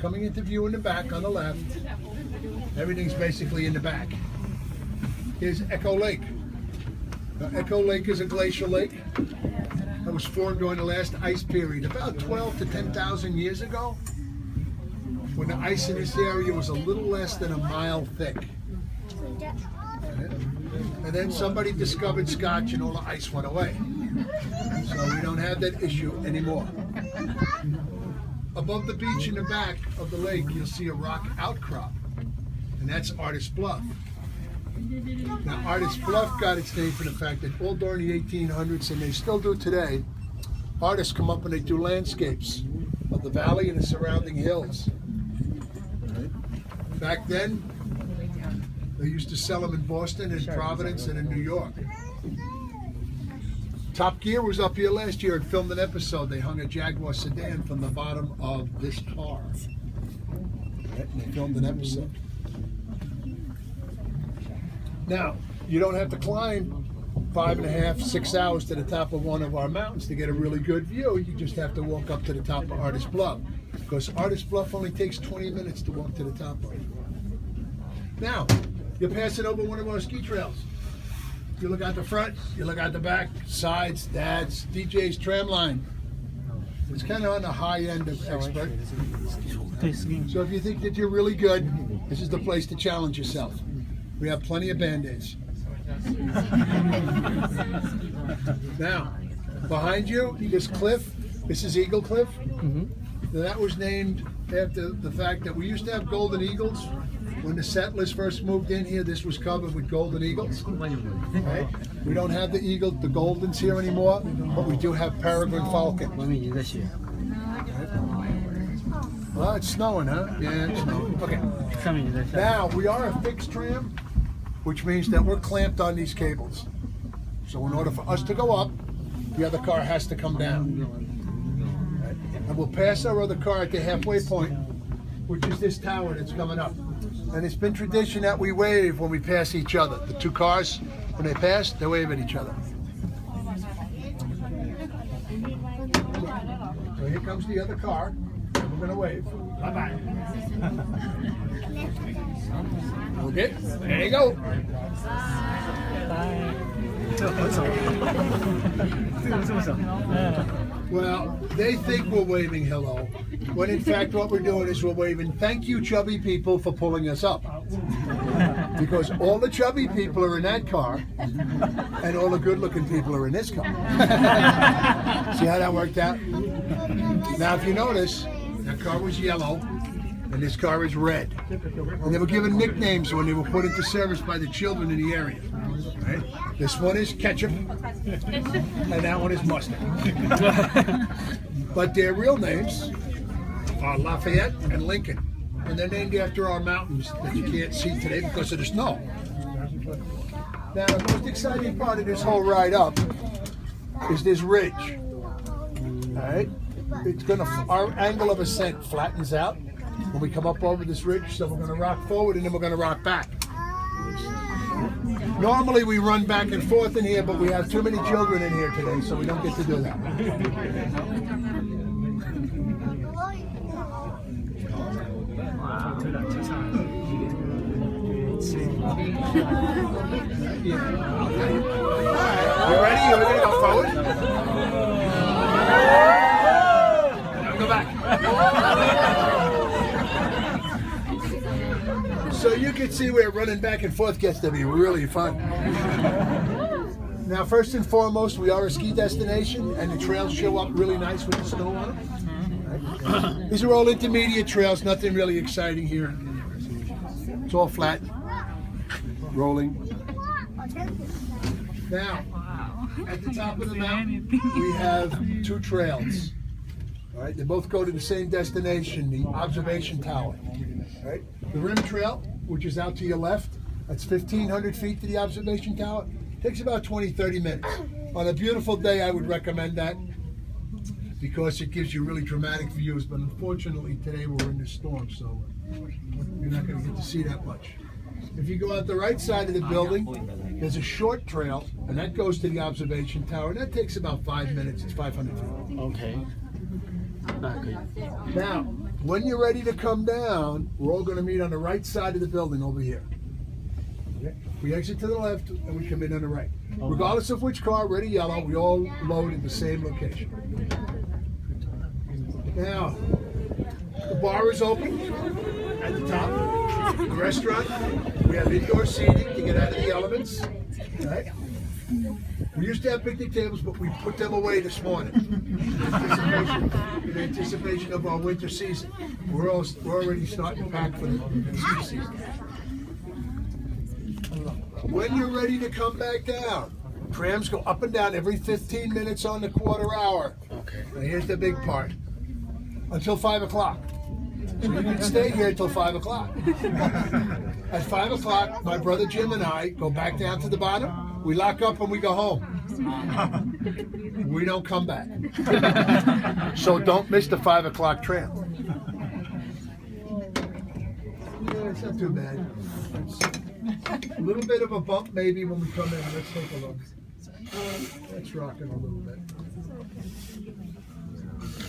coming into view in the back on the left. Everything's basically in the back. Here's Echo Lake. Now, Echo Lake is a glacial lake that was formed during the last ice period, about 12 to 10,000 years ago, when the ice in this area was a little less than a mile thick. And then somebody discovered Scotch and all the ice went away. So we don't have that issue anymore. Above the beach in the back of the lake, you'll see a rock outcrop, and that's Artist Bluff. Now, Artist Bluff got its name from the fact that all during the 1800s, and they still do today, artists come up and they do landscapes of the valley and the surrounding hills. Back then, they used to sell them in Boston and Providence and in New York. Top Gear was up here last year and filmed an episode. They hung a Jaguar sedan from the bottom of this car. And they filmed an episode. Now, you don't have to climb 5.5, 6 hours to the top of one of our mountains to get a really good view. You just have to walk up to the top of Artist Bluff, because Artist Bluff only takes 20 minutes to walk to the top of it. Now, you're passing over one of our ski trails. You look out the front, you look out the back, sides, dads, DJ's tram line. It's kind of on the high end of expert. So if you think that you're really good, this is the place to challenge yourself. We have plenty of Band-Aids. Now, behind you, this cliff, this is Eagle Cliff. That was named after the fact that we used to have golden eagles. When the settlers first moved in here, this was covered with golden eagles. Right? We don't have the eagle, the goldens here anymore, but we do have peregrine falcon. Well, it's snowing, huh? Yeah, it's snowing. Okay. Now, we are a fixed tram, which means that we're clamped on these cables. So in order for us to go up, the other car has to come down. Right? And we'll pass our other car at the halfway point, which is this tower that's coming up. And it's been tradition that we wave when we pass each other. The two cars, when they pass, they wave at each other. So here comes the other car, and we're going to wave. Bye-bye. Okay, there you go. Well, they think we're waving hello, when in fact what we're doing is we're waving thank you, chubby people, for pulling us up. Because all the chubby people are in that car, and all the good-looking people are in this car. See how that worked out? Now, if you notice, that car was yellow, and this car is red. And they were given nicknames when they were put into service by the children in the area. Right? This one is ketchup, and that one is mustard. But their real names are Lafayette and Lincoln. And they're named after our mountains that you can't see today because of the snow. Now, the most exciting part of this whole ride up is this ridge. All right? It's our angle of ascent flattens out when we come up over this ridge, so we're going to rock forward and then we're going to rock back. Normally we run back and forth in here, but we have too many children in here today, so we don't get to do that. Okay. All right. You ready? Are we going to go forward? Go back. So you can see where running back and forth gets to be really fun. Now, first and foremost, we are a ski destination, and the trails show up really nice with the snow on them. Right. These are all intermediate trails, nothing really exciting here. It's all flat, rolling. Now, at the top of the mountain, we have two trails. All right, they both go to the same destination, the observation tower. All right, the rim trail, which is out to your left, that's 1,500 feet to the observation tower. Takes about 20-30 minutes. On a beautiful day, I would recommend that because it gives you really dramatic views. But unfortunately, today we're in the storm, so you're not going to get to see that much. If you go out the right side of the building, there's a short trail, and that goes to the observation tower, and that takes about 5 minutes. It's 500 feet. Okay. Now, When you're ready to come down, we're all going to meet on the right side of the building over here. Okay? We exit to the left and we come in on the right. Regardless of which car, red or yellow, we all load in the same location. Now, the bar is open at the top. The restaurant, we have indoor seating to get out of the elements. Right? We used to have picnic tables, but we put them away this morning in anticipation of our winter season. We're already starting to pack for the ski season. When you're ready to come back down, trams go up and down every 15 minutes on the quarter hour. Okay. Now here's the big part. Until 5 o'clock. So you can stay here until 5 o'clock. At 5 o'clock, my brother Jim and I go back down to the bottom. We lock up and we go home. We don't come back. So don't miss the 5 o'clock tram. Yeah, it's not too bad. A little bit of a bump maybe when we come in. Let's take a look. Let's rock it a little bit.